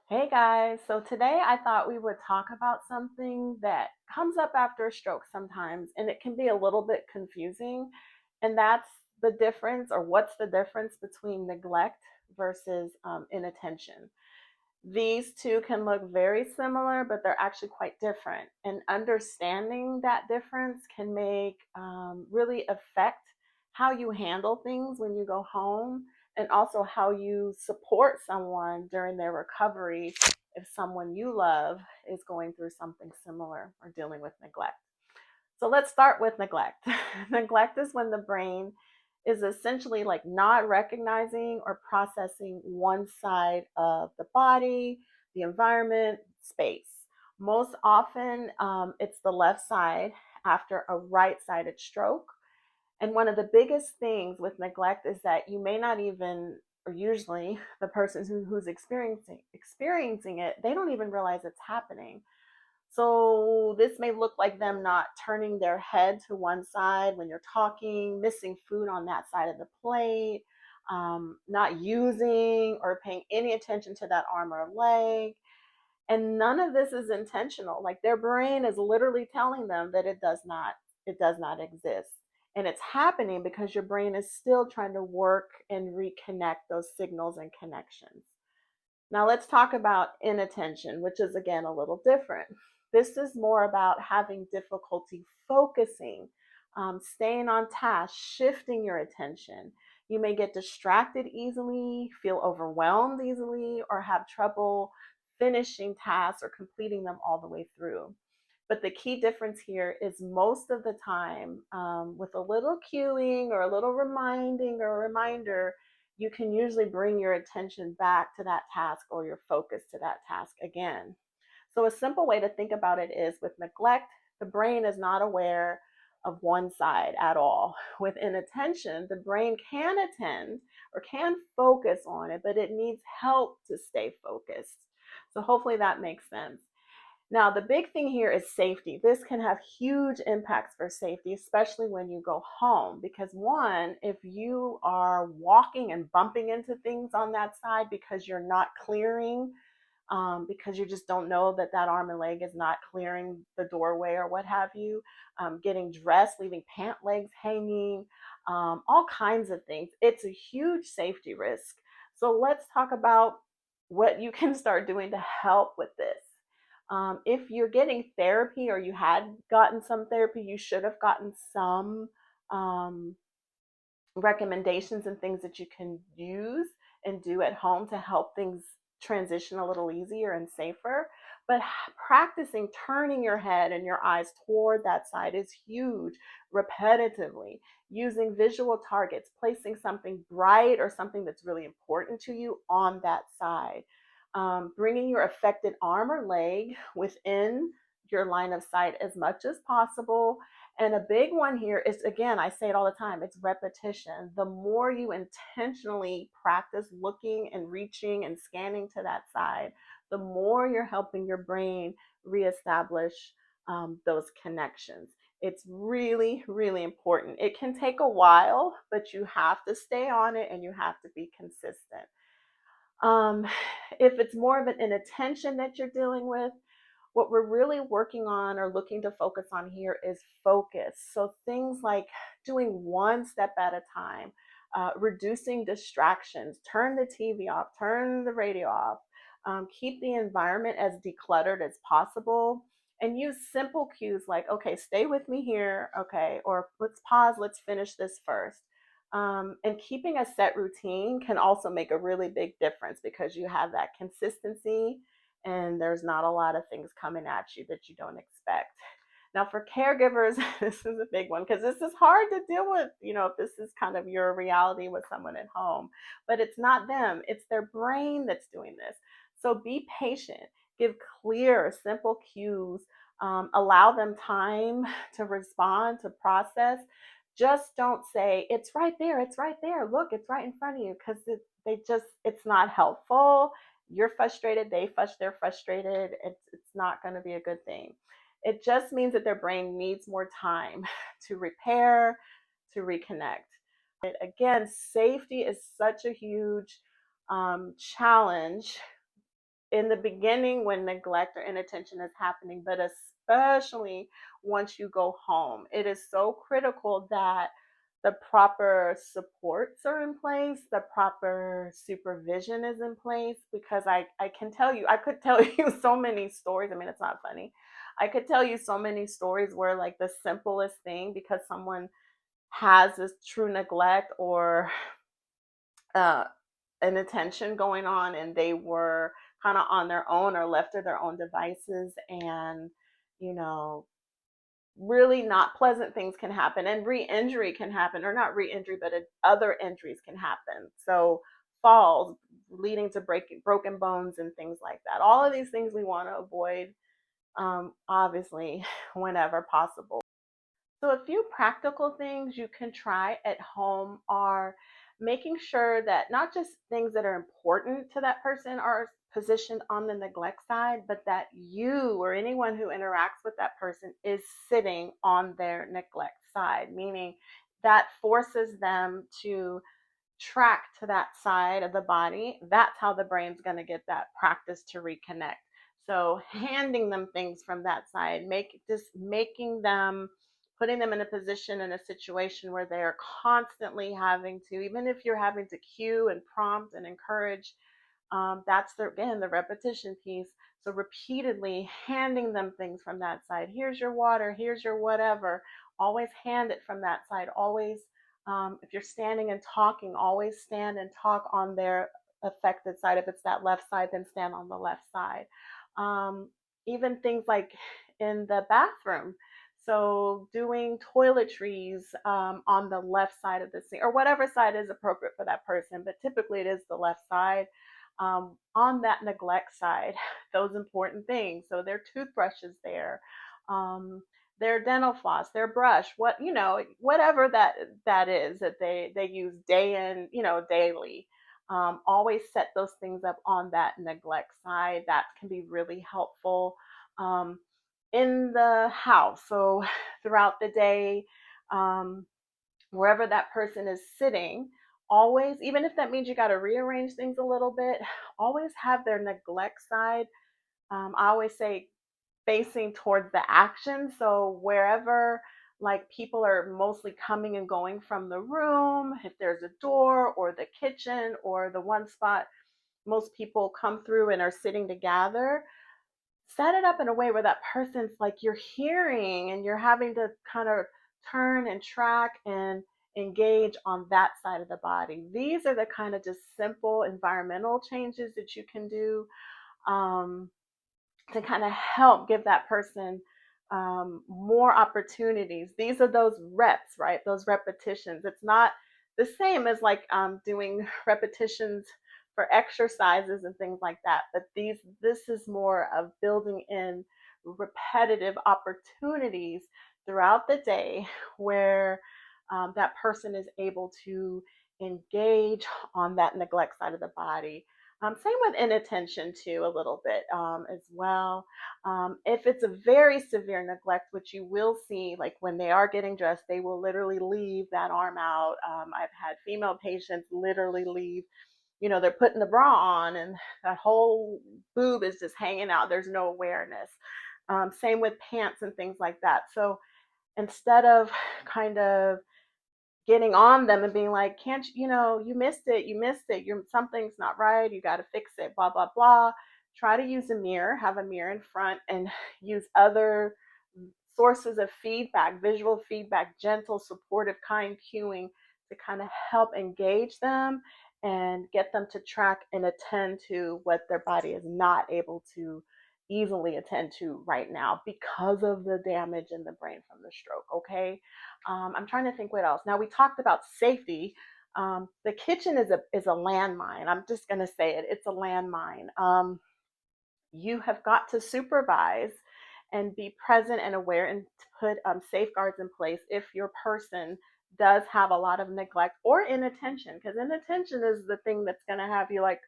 Hey guys, so today I thought we would talk about something that comes up after a stroke sometimes, and it can be a little bit confusing, and that's the difference, or what's the difference between neglect versus inattention. These two can look very similar, but they're actually quite different, and understanding that difference can make really affect how you handle things when you go home, and also how you support someone during their recovery if someone you love is going through something similar or dealing with neglect. So let's start with neglect. Neglect is when the brain is essentially like not recognizing or processing one side of the body, the environment, space. Most often, it's the left side after a right sided stroke. And one of the biggest things with neglect is that you may not even, or usually the person who's experiencing it, they don't even realize it's happening. So this may look like them not turning their head to one side when you're talking, missing food on that side of the plate, not using or paying any attention to that arm or leg. And none of this is intentional. Like their brain is literally telling them that it does not exist. And it's happening because your brain is still trying to work and reconnect those signals and connections. Now let's talk about inattention, which is again a little different. This is more about having difficulty focusing, staying on task, shifting your attention. You may get distracted easily, feel overwhelmed easily, or have trouble finishing tasks or completing them all the way through. But the key difference here is most of the time, with a little cueing or a little reminding or a reminder, you can usually bring your attention back to that task or your focus to that task again. So, a simple way to think about it is with neglect, the brain is not aware of one side at all. With inattention, the brain can attend or can focus on it, but it needs help to stay focused. So, hopefully, that makes sense. Now, the big thing here is safety. This can have huge impacts for safety, especially when you go home. Because, one, if you are walking and bumping into things on that side because you're not clearing, because you just don't know that that arm and leg is not clearing the doorway or what have you, getting dressed, leaving pant legs hanging, all kinds of things. It's a huge safety risk. So, let's talk about what you can start doing to help with this. If you're getting therapy or you had gotten some therapy, you should have gotten some um, recommendations and things that you can use and do at home to help things transition a little easier and safer. But practicing turning your head and your eyes toward that side is huge, repetitively. Using visual targets, placing something bright or something that's really important to you on that side. Bringing your affected arm or leg within your line of sight as much as possible. And a big one here is, again, I say it all the time, it's repetition. The more you intentionally practice looking and reaching and scanning to that side, the more you're helping your brain reestablish those connections. It's really, really important. It can take a while, but you have to stay on it and you have to be consistent. Um, if it's more of an inattention that you're dealing with, what we're really working on or looking to focus on here is focus. So things like doing one step at a time, reducing distractions, turn the TV off, turn the radio off, keep the environment as decluttered as possible, and use simple cues like, okay, stay with me here, okay, or let's pause, let's finish this first. And keeping a set routine can also make a really big difference because you have that consistency and there's not a lot of things coming at you that you don't expect. Now, for caregivers, this is a big one because this is hard to deal with, if this is kind of your reality with someone at home. But it's not them, it's their brain that's doing this. So be patient, give clear, simple cues, allow them time to respond, to process. Just don't say, it's right there, look, it's right in front of you, because it's not helpful. You're frustrated, they're frustrated. It's not going to be a good thing. It just means that their brain needs more time to repair, to reconnect. Again, safety is such a huge challenge. in the beginning when neglect or inattention is happening, but especially once you go home. It is so critical that the proper supports are in place, the proper supervision is in place, because I can tell you, I could tell you so many stories. I mean, it's not funny. I could tell you so many stories where, like, the simplest thing, because someone has this true neglect or uh, an attention going on, and they were kind of on their own or left to their own devices, and you know really not pleasant things can happen, and re-injury can happen, or not re-injury, but other injuries can happen. So falls leading to broken bones and things like that. All of these things we want to avoid, obviously, whenever possible. So, a few practical things you can try at home are making sure that not just things that are important to that person are positioned on the neglect side, but that you or anyone who interacts with that person is sitting on their neglect side, meaning that forces them to track to that side of the body. That's how the brain's going to get that practice to reconnect. So handing them things from that side, making them, putting them in a position, in a situation where they are constantly having to, even if you're having to cue and prompt and encourage, that's again the repetition piece. So repeatedly handing them things from that side. Here's your water. Here's your whatever. Always hand it from that side. Always, if you're standing and talking, always stand and talk on their affected side. If it's that left side, then stand on the left side. Um, Even things like in the bathroom. So doing toiletries on the left side of the sink, or whatever side is appropriate for that person, but typically it is the left side. On that neglect side, those important things. So their toothbrush is there, um, their dental floss, their brush, whatever that is that they use day in, daily. Always set those things up on that neglect side. That can be really helpful. Um, in the house, so throughout the day, um, wherever that person is sitting, always, even if that means you got to rearrange things a little bit, always have their neglect side. I always say facing towards the action. So wherever, like, people are mostly coming and going from the room, if there's a door or the kitchen or the one spot most people come through and are sitting to gather, set it up in a way where that person's like, you're hearing and you're having to kind of turn and track and engage on that side of the body. These are the kind of just simple environmental changes that you can do, um, to kind of help give that person more opportunities. These are those reps, right? Those repetitions. It's not the same as like doing repetitions for exercises and things like that, but this is more of building in repetitive opportunities throughout the day where that person is able to engage on that neglect side of the body. Same with inattention too, a little bit as well. If it's a very severe neglect, which you will see, like when they are getting dressed, they will literally leave that arm out. I've had female patients literally leave. They're putting the bra on, and that whole boob is just hanging out. There's no awareness. Same with pants and things like that. So instead of kind of getting on them and being like, can't you missed it, something's not right, you got to fix it, blah blah blah. Try to use a mirror, have a mirror in front, and use other sources of feedback, visual feedback, gentle, supportive, kind cueing, to kind of help engage them and get them to track and attend to what their body is not able to easily attend to right now because of the damage in the brain from the stroke. Okay. I'm trying to think what else. Now, we talked about safety. The kitchen is a landmine. I'm just going to say it. It's a landmine. You have got to supervise and be present and aware, and to put safeguards in place if your person does have a lot of neglect or inattention, because inattention is the thing that's going to have you like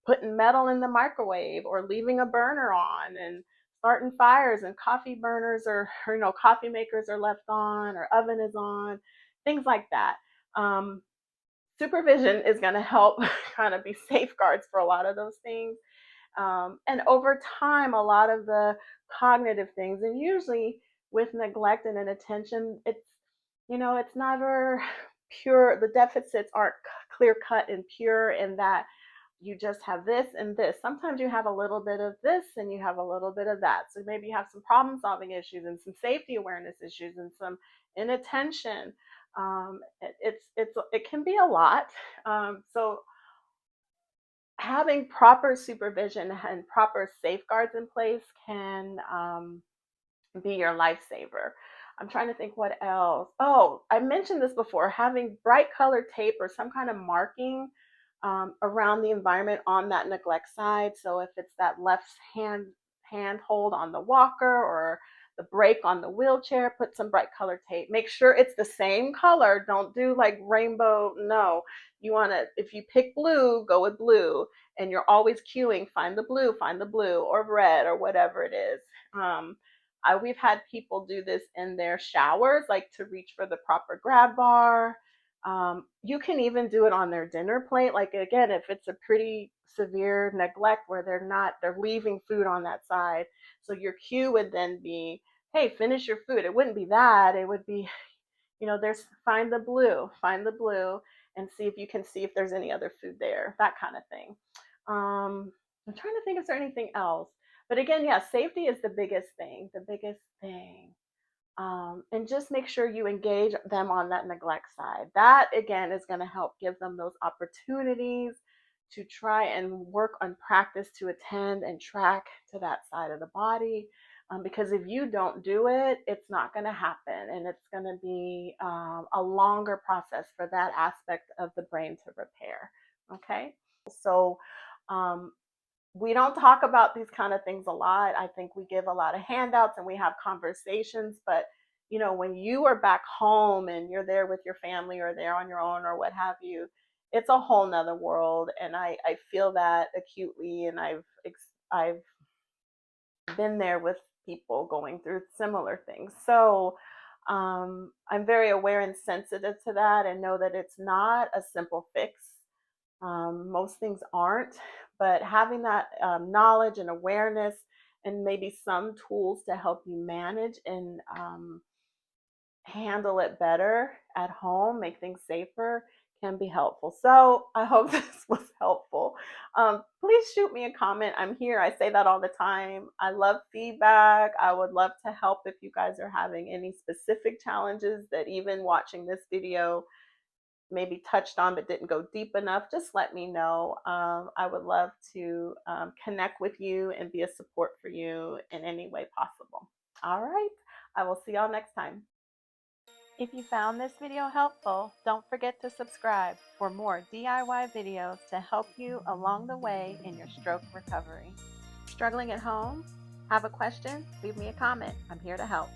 putting metal in the microwave or leaving a burner on and starting fires, and coffee burners or coffee makers are left on, or oven is on, things like that. Supervision is going to help kind of be safeguards for a lot of those things. And over time, a lot of the cognitive things, and usually with neglect and inattention, it's never pure. The deficits aren't clear cut and pure in that you just have this and this. Sometimes you have a little bit of this and you have a little bit of that. So maybe you have some problem solving issues and some safety awareness issues and some inattention. It can be a lot. So having proper supervision and proper safeguards in place can be your lifesaver. I'm trying to think what else. Oh, I mentioned this before, having bright colored tape or some kind of marking around the environment on that neglect side. So if it's that left hand hold on the walker or the brake on the wheelchair, put some bright colored tape. Make sure it's the same color. Don't do like rainbow. No, you want to, if you pick blue, go with blue. And you're always cueing, find the blue, or red, or whatever it is. We've had people do this in their showers, like to reach for the proper grab bar. You can even do it on their dinner plate. Like again, if it's a pretty severe neglect where they're leaving food on that side. So your cue would then be, hey, finish your food. It wouldn't be that. It would be, there's find the blue and see if you can see if there's any other food there, that kind of thing. I'm trying to think if there's anything else. But again, yeah, safety is the biggest thing. And just make sure you engage them on that neglect side. That again is going to help give them those opportunities to try and work on practice to attend and track to that side of the body. Because if you don't do it, it's not going to happen, and it's going to be a longer process for that aspect of the brain to repair. Okay, so um, we don't talk about these kind of things a lot. I think we give a lot of handouts and we have conversations, but when you are back home and you're there with your family or there on your own or what have you, it's a whole nother world. And I feel that acutely, and I've been there with people going through similar things. So I'm very aware and sensitive to that and know that it's not a simple fix. Most things aren't, but having that knowledge and awareness and maybe some tools to help you manage and handle it better at home, make things safer, can be helpful. So I hope this was helpful. Please shoot me a comment. I'm here. I say that all the time. I love feedback. I would love to help if you guys are having any specific challenges that even watching this video maybe touched on but didn't go deep enough. Just let me know. I would love to connect with you and be a support for you in any way possible. All right. I will see y'all next time. If you found this video helpful, don't forget to subscribe for more DIY videos to help you along the way in your stroke recovery. Struggling at home? Have a question? Leave me a comment. I'm here to help.